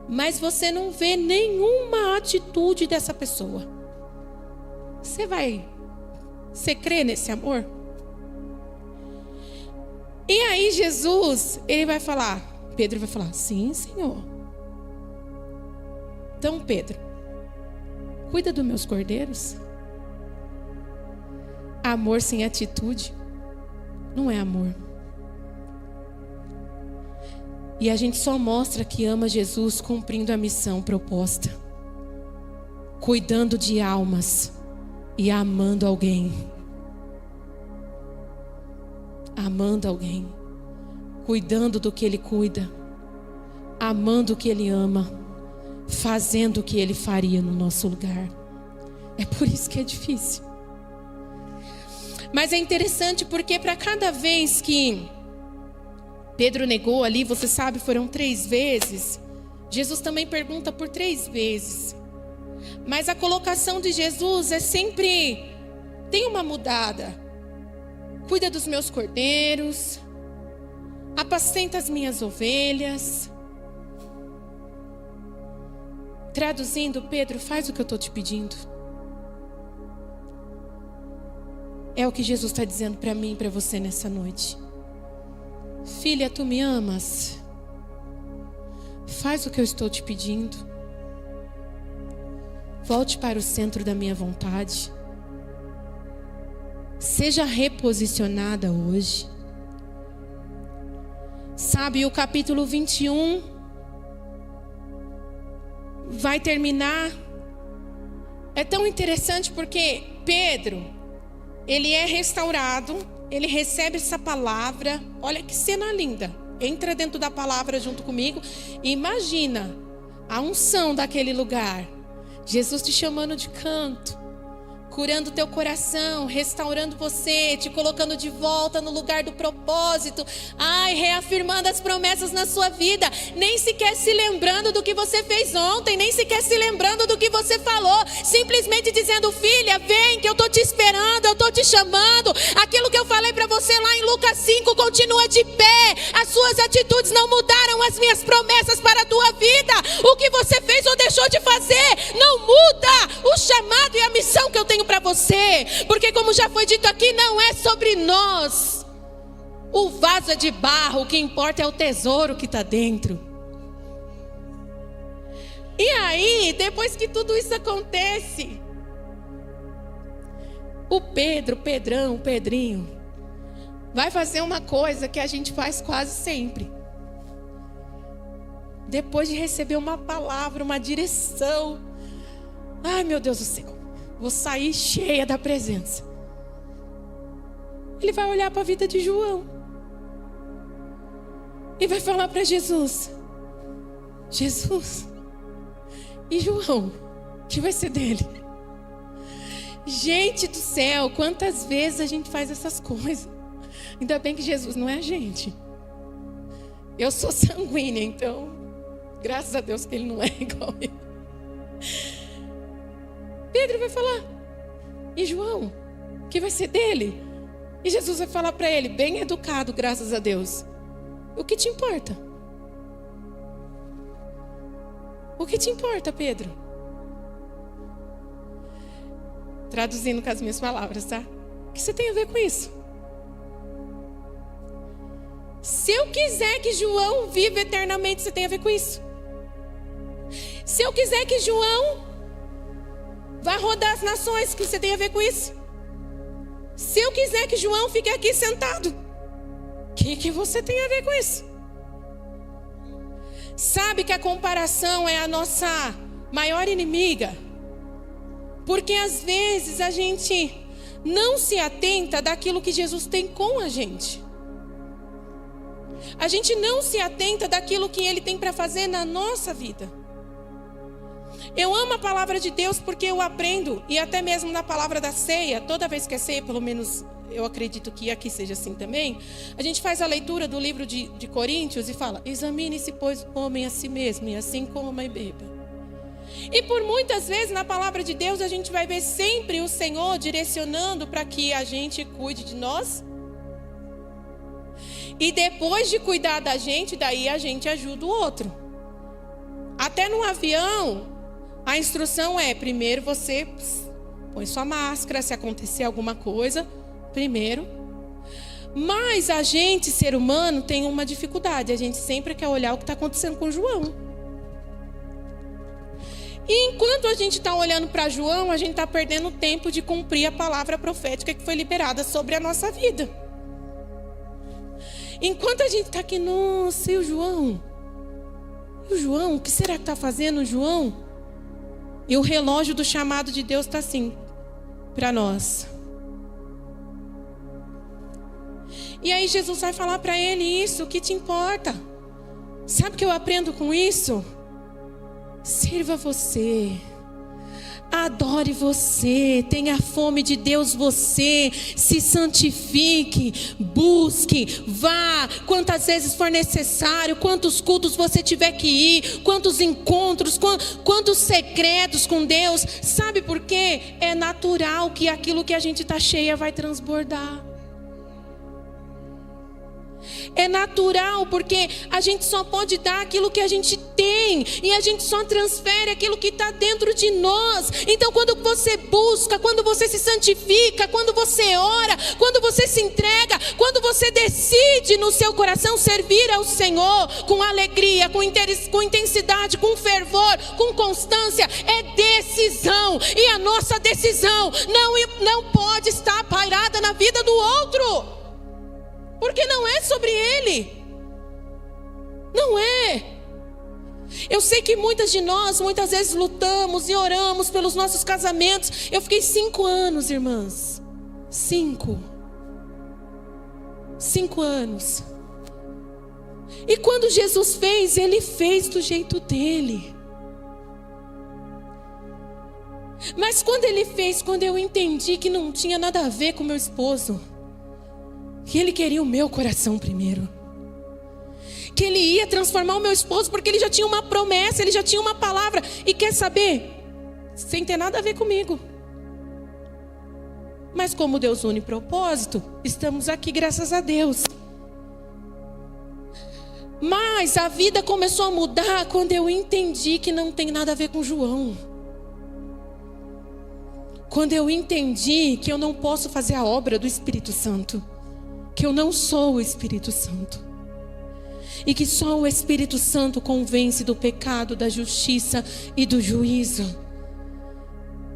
Mas você não vê nenhuma atitude dessa pessoa. Você crê nesse amor? E aí Jesus, ele vai falar, Pedro vai falar: sim, Senhor. Então, Pedro, cuida dos meus cordeiros. Amor sem atitude não é amor. E a gente só mostra que ama Jesus cumprindo a missão proposta, cuidando de almas e amando alguém. Amando alguém, cuidando do que Ele cuida, amando o que Ele ama, fazendo o que Ele faria no nosso lugar. É por isso que é difícil. Mas é interessante porque para cada vez que Pedro negou ali, você sabe, foram 3 vezes. Jesus também pergunta por 3 vezes. Mas a colocação de Jesus é sempre, tem uma mudada. Cuida dos meus cordeiros, apacenta as minhas ovelhas. Traduzindo, Pedro, faz o que eu estou te pedindo. É o que Jesus está dizendo para mim e para você nessa noite. Filha, tu me amas? Faz o que eu estou te pedindo. Volte para o centro da minha vontade. Seja reposicionada hoje. Sabe, o capítulo 21 vai terminar. É tão interessante porque Pedro, ele é restaurado, ele recebe essa palavra. Olha que cena linda. Entra dentro da palavra junto comigo e imagina a unção daquele lugar. Jesus te chamando de canto, curando teu coração, restaurando você, te colocando de volta no lugar do propósito. Ai, reafirmando as promessas na sua vida. Nem sequer se lembrando do que você fez ontem, nem sequer se lembrando do que você falou. Simplesmente dizendo: filha, vem que eu estou te esperando, eu estou te chamando. Aquilo que eu falei para você lá em Lucas 5 continua de pé. As suas atitudes não mudaram as minhas promessas para a tua vida. O que você fez ou deixou de fazer não muda o chamado e a missão que eu tenho para você, porque como já foi dito aqui, não é sobre nós. O vaso é de barro, o que importa é o tesouro que está dentro. E aí, depois que tudo isso acontece, o Pedrinho, vai fazer uma coisa que a gente faz quase sempre. Depois de receber uma palavra, uma direção, ai meu Deus do céu, vou sair cheia da presença. Ele vai olhar para a vida de João e vai falar para Jesus: Jesus, e João, o que vai ser dele? Gente do céu, quantas vezes a gente faz essas coisas. Ainda bem que Jesus não é a gente. Eu sou sanguínea, então graças a Deus que ele não é igual eu. Pedro vai falar: e João, o que vai ser dele? E Jesus vai falar para ele, bem educado, graças a Deus: o que te importa? O que te importa, Pedro? Traduzindo com as minhas palavras, tá? O que você tem a ver com isso? Se eu quiser que João viva eternamente, você tem a ver com isso? Se eu quiser que João vá rodar as nações, que você tem a ver com isso? Se eu quiser que João fique aqui sentado, o que você tem a ver com isso? Sabe que a comparação é a nossa maior inimiga? Porque às vezes a gente não se atenta daquilo que Jesus tem com a gente. A gente não se atenta daquilo que Ele tem para fazer na nossa vida. Eu amo a palavra de Deus porque eu aprendo, e até mesmo na palavra da ceia, toda vez que é ceia, pelo menos eu acredito que aqui seja assim também, a gente faz a leitura do livro de Coríntios e fala: examine-se, pois, o homem a si mesmo, e assim coma e beba. E por muitas vezes na palavra de Deus a gente vai ver sempre o Senhor direcionando para que a gente cuide de nós. E depois de cuidar da gente, daí a gente ajuda o outro. Até no avião, a instrução é: primeiro você põe sua máscara, se acontecer alguma coisa, primeiro. Mas a gente, ser humano, tem uma dificuldade. A gente sempre quer olhar o que está acontecendo com João. E enquanto a gente está olhando para João, a gente está perdendo tempo de cumprir a palavra profética que foi liberada sobre a nossa vida. Enquanto a gente está aqui, nossa, e o João? E o João? O que será que está fazendo o João? E o relógio do chamado de Deus está assim, para nós. E aí Jesus vai falar para ele isso: o que te importa? Sabe o que eu aprendo com isso? Sirva você. Adore você, tenha fome de Deus você, se santifique, busque, vá, quantas vezes for necessário, quantos cultos você tiver que ir, quantos encontros, quantos secretos com Deus. Sabe por quê? É natural que aquilo que a gente está cheia vai transbordar. É natural, porque a gente só pode dar aquilo que a gente tem, e a gente só transfere aquilo que está dentro de nós. Então quando você busca, quando você se santifica, quando você ora, quando você se entrega, quando você decide no seu coração servir ao Senhor com alegria, com intensidade, com fervor, com constância, é decisão. E a nossa decisão não pode estar pairada na vida do outro, porque não é sobre ele. Não é. Eu sei que muitas de nós, muitas vezes lutamos e oramos pelos nossos casamentos. Eu fiquei 5 anos, irmãs. 5 anos. E quando Jesus fez, Ele fez do jeito dele. Mas quando Ele fez, quando eu entendi que não tinha nada a ver com meu esposo, que Ele queria o meu coração primeiro, que Ele ia transformar o meu esposo, porque Ele já tinha uma promessa, Ele já tinha uma palavra. E quer saber? Sem ter nada a ver comigo. Mas como Deus une propósito, estamos aqui, graças a Deus. Mas a vida começou a mudar quando eu entendi que não tem nada a ver com João. Quando eu entendi que eu não posso fazer a obra do Espírito Santo, que eu não sou o Espírito Santo, e que só o Espírito Santo convence do pecado, da justiça e do juízo.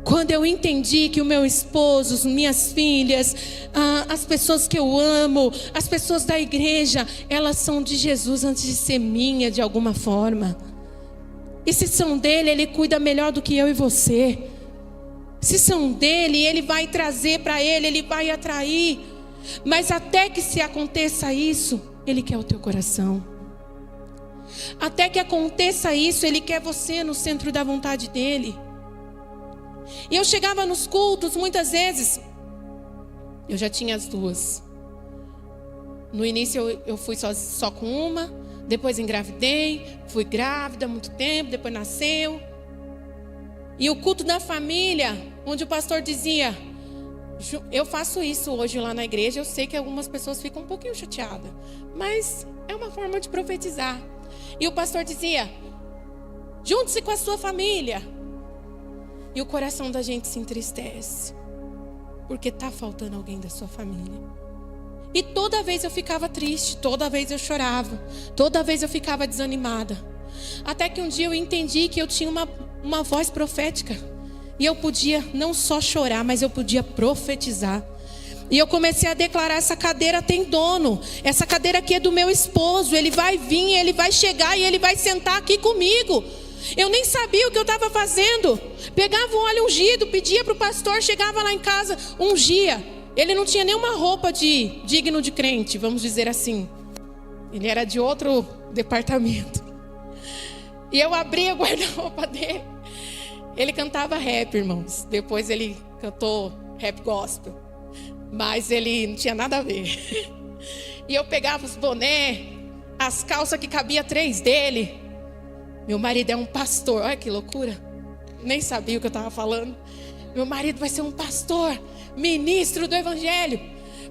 Quando eu entendi que o meu esposo, as minhas filhas, as pessoas que eu amo, as pessoas da igreja, elas são de Jesus antes de ser minha de alguma forma. E se são dele, ele cuida melhor do que eu e você. Se são dele, ele vai trazer para ele, ele vai atrair. Mas até que se aconteça isso, Ele quer o teu coração. Até que aconteça isso, Ele quer você no centro da vontade dEle. E eu chegava nos cultos, muitas vezes, eu já tinha as duas. No início eu fui só com uma, depois engravidei, fui grávida há muito tempo, depois nasceu. E o culto da família, onde o pastor dizia... Eu faço isso hoje lá na igreja. Eu sei que algumas pessoas ficam um pouquinho chateadas, mas é uma forma de profetizar. E o pastor dizia: Junte-se com a sua família. E o coração da gente se entristece, porque está faltando alguém da sua família. E toda vez eu ficava triste, toda vez eu chorava, toda vez eu ficava desanimada. Até que um dia eu entendi que eu tinha uma voz profética. E eu podia não só chorar, mas eu podia profetizar. E eu comecei a declarar: essa cadeira tem dono. Essa cadeira aqui é do meu esposo. Ele vai vir, ele vai chegar e ele vai sentar aqui comigo. Eu nem sabia o que eu estava fazendo. Pegava um óleo ungido, pedia para o pastor, chegava lá em casa, ungia. Ele não tinha nenhuma roupa de digno de crente, vamos dizer assim. Ele era de outro departamento. E eu abria o guarda-roupa dele. Ele cantava rap, irmãos. Depois ele cantou rap gospel. Mas ele não tinha nada a ver. E eu pegava os bonés, as calças que cabia 3 dele. Meu marido é um pastor. Olha que loucura. Nem sabia o que eu estava falando. Meu marido vai ser um pastor, ministro do evangelho.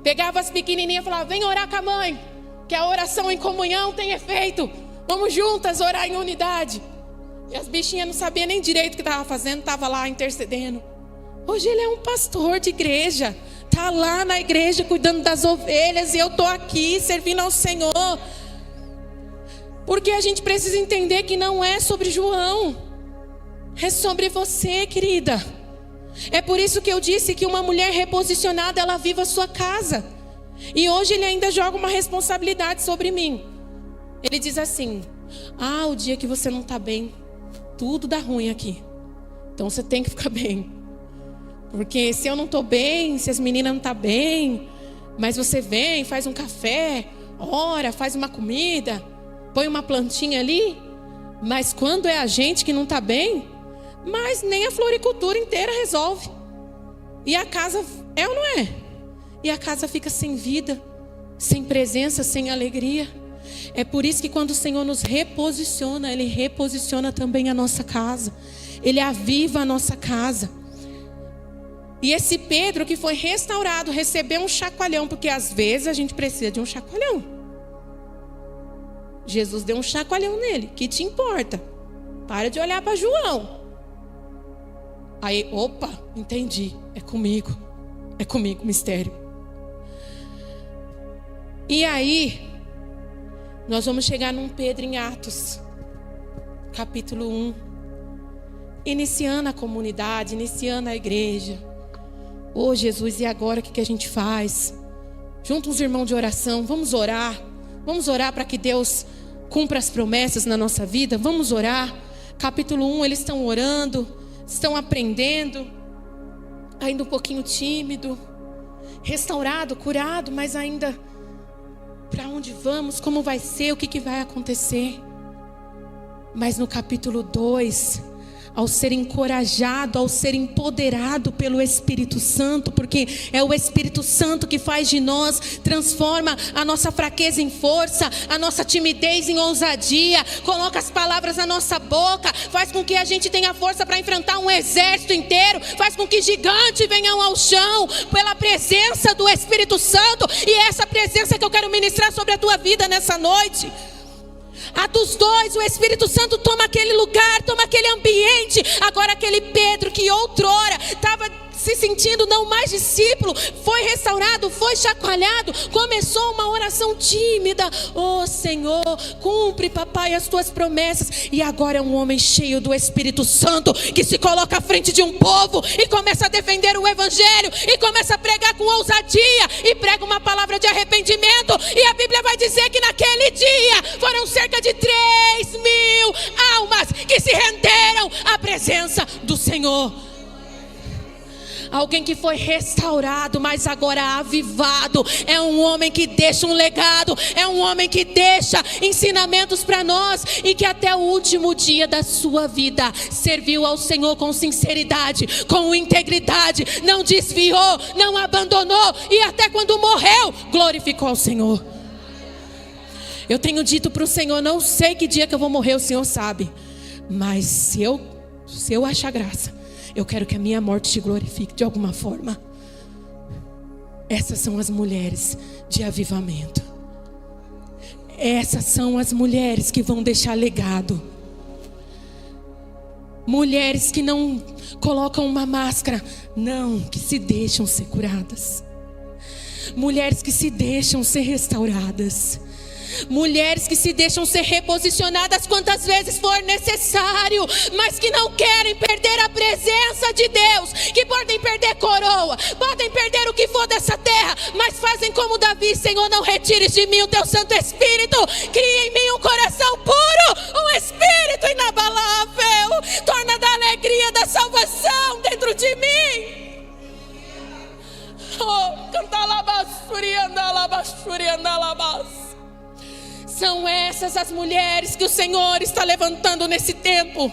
Pegava as pequenininhas e falava: vem orar com a mãe, que a oração em comunhão tem efeito. Vamos juntas orar em unidade. E as bichinhas não sabiam nem direito o que estava fazendo, estava lá intercedendo. Hoje ele é um pastor de igreja, está lá na igreja cuidando das ovelhas, e eu estou aqui servindo ao Senhor. Porque a gente precisa entender que não é sobre João, é sobre você, querida. É por isso que eu disse que uma mulher reposicionada, ela vive a sua casa. E hoje ele ainda joga uma responsabilidade sobre mim. Ele diz assim: o dia que você não está bem, tudo dá ruim aqui. Então você tem que ficar bem. Porque se eu não estou bem, se as meninas não estão bem, mas você vem, faz um café, ora, faz uma comida, põe uma plantinha ali. Mas quando é a gente que não está bem, mas nem a floricultura inteira resolve. E a casa, é ou não é? E a casa fica sem vida, sem presença, sem alegria. É por isso que quando o Senhor nos reposiciona, Ele reposiciona também a nossa casa. Ele aviva a nossa casa. E esse Pedro que foi restaurado, recebeu um chacoalhão, porque às vezes a gente precisa de um chacoalhão. Jesus deu um chacoalhão nele. Que te importa? Para de olhar para João. Aí, opa, entendi. É comigo, mistério. E aí, nós vamos chegar num Pedro em Atos, capítulo 1. Iniciando a comunidade, iniciando a igreja. Jesus, e agora o que a gente faz? Junta uns irmãos de oração, vamos orar. Vamos orar para que Deus cumpra as promessas na nossa vida. Vamos orar. Capítulo 1, eles estão orando, estão aprendendo, ainda um pouquinho tímido, restaurado, curado, mas ainda para onde vamos, como vai ser, o que vai acontecer. Mas no capítulo 2, ao ser encorajado, ao ser empoderado pelo Espírito Santo, porque é o Espírito Santo que faz de nós, transforma a nossa fraqueza em força, a nossa timidez em ousadia, coloca as palavras na nossa boca, faz com que a gente tenha força para enfrentar um exército inteiro, faz com que gigantes venham ao chão, pela presença do Espírito Santo. E é essa presença que eu quero ministrar sobre a tua vida nessa noite. Atos 2, o Espírito Santo toma aquele lugar, toma aquele ambiente. Agora aquele Pedro que outrora estava se sentindo não mais discípulo, foi restaurado, foi chacoalhado, começou uma oração tímida. Senhor, cumpre, papai, as tuas promessas. E agora é um homem cheio do Espírito Santo, que se coloca à frente de um povo e começa a defender o evangelho, e começa a pregar com ousadia, e prega uma palavra de arrependimento. E a Bíblia vai dizer que naquele dia foram cerca de 3.000 almas que se renderam à presença do Senhor. Alguém que foi restaurado, mas agora avivado. É um homem que deixa um legado. É um homem que deixa ensinamentos para nós. E que até o último dia da sua vida serviu ao Senhor com sinceridade, com integridade. Não desviou, não abandonou. E até quando morreu, glorificou ao Senhor. Eu tenho dito para o Senhor: não sei que dia que eu vou morrer, o Senhor sabe. Mas se eu achar graça, eu quero que a minha morte te glorifique de alguma forma. Essas são as mulheres de avivamento. Essas são as mulheres que vão deixar legado. Mulheres que não colocam uma máscara, não, que se deixam ser curadas. Mulheres que se deixam ser restauradas. Mulheres que se deixam ser reposicionadas quantas vezes for necessário, mas que não querem perder a presença de Deus, que podem perder coroa, podem perder o que for dessa terra, mas fazem como Davi: Senhor, não retires de mim o teu Santo Espírito, cria em mim um coração puro, um espírito inabalável, torna da alegria da salvação dentro de mim. Oh, cantalabasuri, andalabasuri, andalabas. São essas as mulheres que o Senhor está levantando nesse tempo.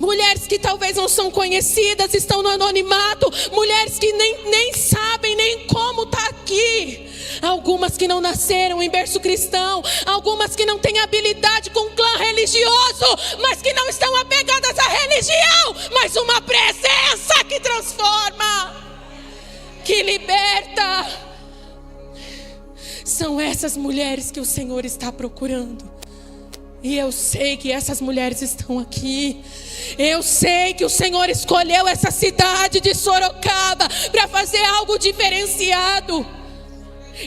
Mulheres que talvez não são conhecidas, estão no anonimato. Mulheres que nem sabem nem como está aqui. Algumas que não nasceram em berço cristão. Algumas que não têm habilidade com clã religioso, mas que não estão apegadas à religião, mas uma presença que transforma, que liberta. São essas mulheres que o Senhor está procurando. E eu sei que essas mulheres estão aqui. Eu sei que o Senhor escolheu essa cidade de Sorocaba para fazer algo diferenciado.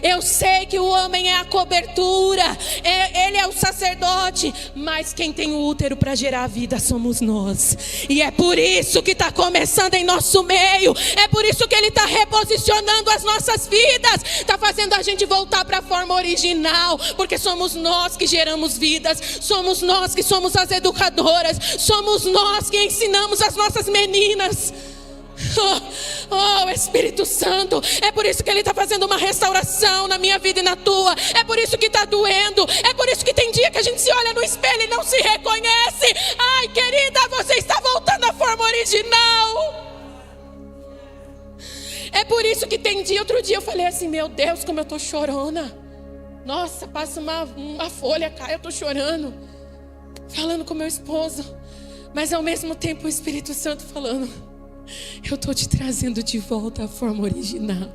Eu sei que o homem é a cobertura, ele é o sacerdote, mas quem tem o útero para gerar a vida somos nós. E é por isso que está começando em nosso meio. É por isso que ele está reposicionando as nossas vidas, está fazendo a gente voltar para a forma original, porque somos nós que geramos vidas, somos nós que somos as educadoras, somos nós que ensinamos as nossas meninas. Oh, Espírito Santo, é por isso que Ele está fazendo uma restauração na minha vida e na tua. É por isso que está doendo. É por isso que tem dia que a gente se olha no espelho e não se reconhece. Ai, querida, você está voltando à forma original. É por isso que tem dia, outro dia eu falei assim: meu Deus, como eu estou chorona. Nossa, passa uma folha, cai, eu estou chorando, falando com meu esposo. Mas ao mesmo tempo o Espírito Santo falando: eu estou te trazendo de volta à forma original,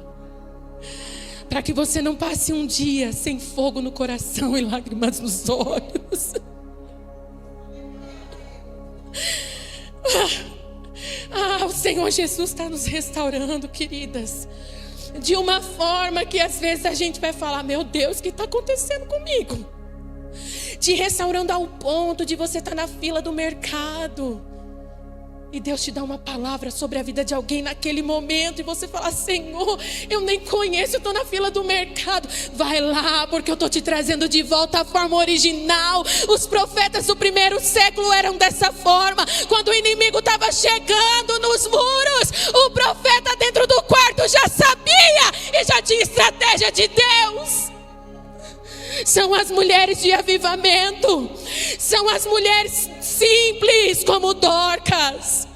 para que você não passe um dia sem fogo no coração e lágrimas nos olhos. O Senhor Jesus está nos restaurando, queridas, de uma forma que às vezes a gente vai falar: meu Deus, o que está acontecendo comigo? Te restaurando ao ponto de você estar na fila do mercado e Deus te dá uma palavra sobre a vida de alguém naquele momento, e você fala: Senhor, eu nem conheço, eu estou na fila do mercado. Vai lá, porque eu estou te trazendo de volta à forma original. Os profetas do primeiro século eram dessa forma. Quando o inimigo estava chegando nos muros, o profeta dentro do quarto já sabia e já tinha estratégia de Deus. São as mulheres de avivamento. São as mulheres simples como Dorcas.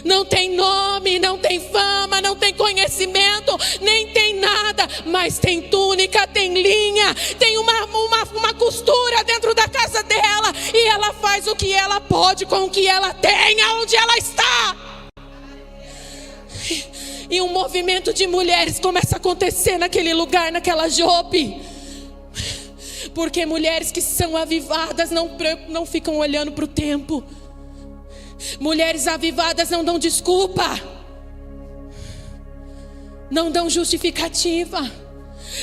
Não tem nome, não tem fama, não tem conhecimento, nem tem nada, mas tem túnica, tem linha, tem uma costura dentro da casa dela, e ela faz o que ela pode com o que ela tem, aonde ela está. E um movimento de mulheres começa a acontecer naquele lugar, naquela Jope. Porque mulheres que são avivadas não ficam olhando para o tempo. Mulheres avivadas não dão desculpa, não dão justificativa.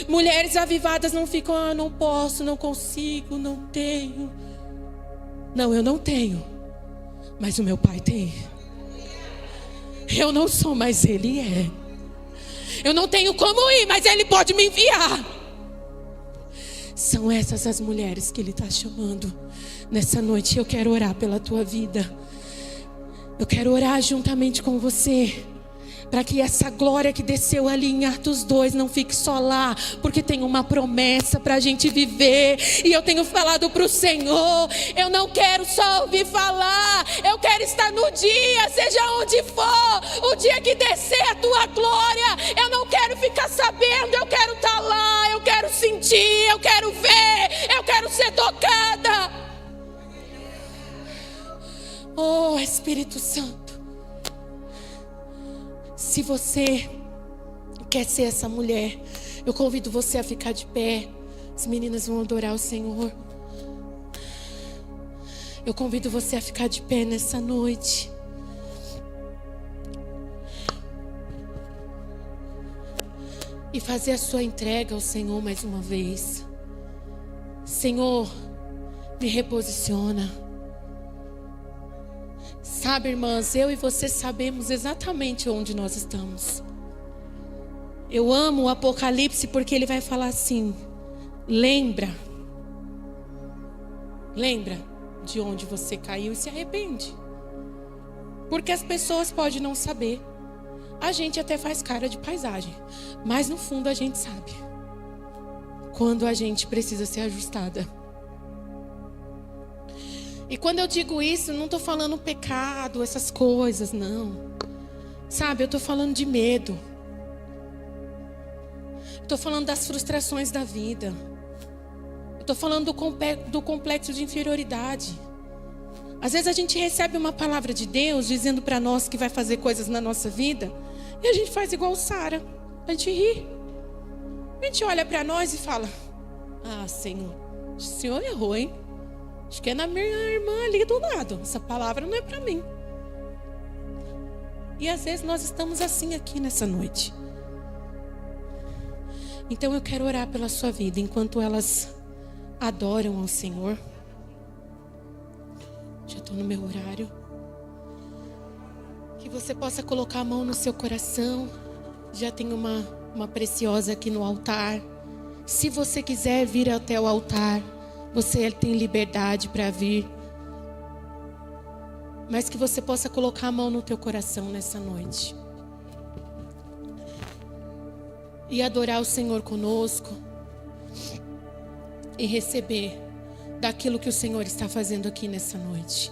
Mulheres avivadas não ficam: não posso, não consigo, não tenho. Não, eu não tenho, mas o meu Pai tem. Eu não sou, mas Ele é. Eu não tenho como ir, mas Ele pode me enviar. São essas as mulheres que Ele está chamando nessa noite. Eu quero orar pela tua vida. Eu quero orar juntamente com você, para que essa glória que desceu ali em Atos 2 não fique só lá, porque tem uma promessa para a gente viver. E eu tenho falado para o Senhor: eu não quero só ouvir falar, eu quero estar no dia, seja onde for, o dia que descer a tua glória. Eu não quero ficar sabendo, eu quero estar lá, eu quero sentir, eu quero ver, eu quero ser tocada. Oh, Espírito Santo, se você quer ser essa mulher, eu convido você a ficar de pé. As meninas vão adorar o Senhor. Eu convido você a ficar de pé nessa noite. E fazer a sua entrega ao Senhor mais uma vez. Senhor, me reposiciona. Sabe, irmãs, eu e você sabemos exatamente onde nós estamos. Eu amo o Apocalipse porque ele vai falar assim: lembra de onde você caiu e se arrepende. Porque as pessoas podem não saber. A gente até faz cara de paisagem, mas no fundo a gente sabe quando a gente precisa ser ajustada. E quando eu digo isso, não estou falando pecado, essas coisas, não. Sabe, eu estou falando de medo. Estou falando das frustrações da vida. Estou falando do complexo de inferioridade. Às vezes a gente recebe uma palavra de Deus dizendo para nós que vai fazer coisas na nossa vida, e a gente faz igual Sara. A gente ri. A gente olha para nós e fala: ah, Senhor, o Senhor errou, hein? Acho que é na minha irmã ali do lado. Essa palavra não é para mim. E às vezes nós estamos assim aqui nessa noite. Então eu quero orar pela sua vida enquanto elas adoram ao Senhor. Já estou no meu horário. Que você possa colocar a mão no seu coração. Já tem uma preciosa aqui no altar. Se você quiser vir até o altar, você tem liberdade para vir. Mas que você possa colocar a mão no teu coração nessa noite. E adorar o Senhor conosco. E receber daquilo que o Senhor está fazendo aqui nessa noite.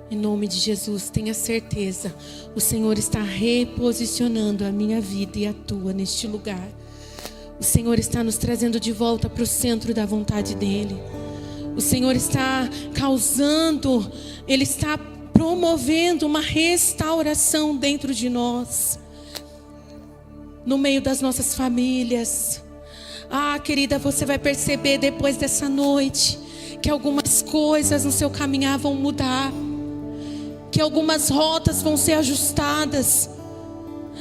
Em nome de Jesus, tenha certeza, o Senhor está reposicionando a minha vida e a tua neste lugar. O Senhor está nos trazendo de volta para o centro da vontade dEle. O Senhor está causando, Ele está promovendo uma restauração dentro de nós. No meio das nossas famílias. Ah, querida, você vai perceber depois dessa noite que algumas coisas no seu caminhar vão mudar. Que algumas rotas vão ser ajustadas.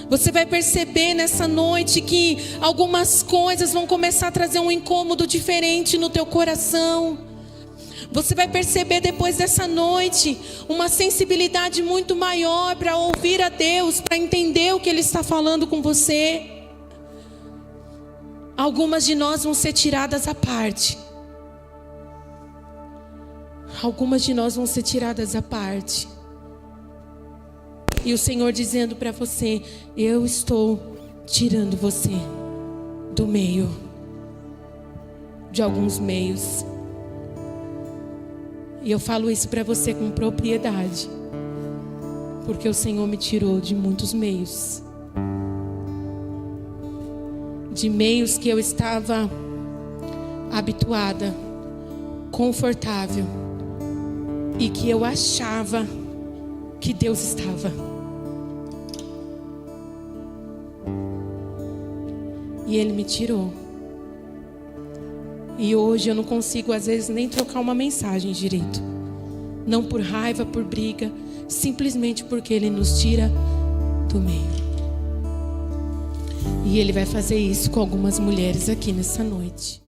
Você vai perceber nessa noite que algumas coisas vão começar a trazer um incômodo diferente no teu coração. Você vai perceber depois dessa noite uma sensibilidade muito maior para ouvir a Deus, para entender o que Ele está falando com você. Algumas de nós vão ser tiradas à parte. Algumas de nós vão ser tiradas à parte. E o Senhor dizendo para você: eu estou tirando você do meio de alguns meios. E eu falo isso para você com propriedade, porque o Senhor me tirou de muitos meios. De meios que eu estava habituada, confortável, e que eu achava que Deus estava. E Ele me tirou. E hoje eu não consigo às vezes nem trocar uma mensagem direito. Não por raiva, por briga, simplesmente porque Ele nos tira do meio. E Ele vai fazer isso com algumas mulheres aqui nessa noite.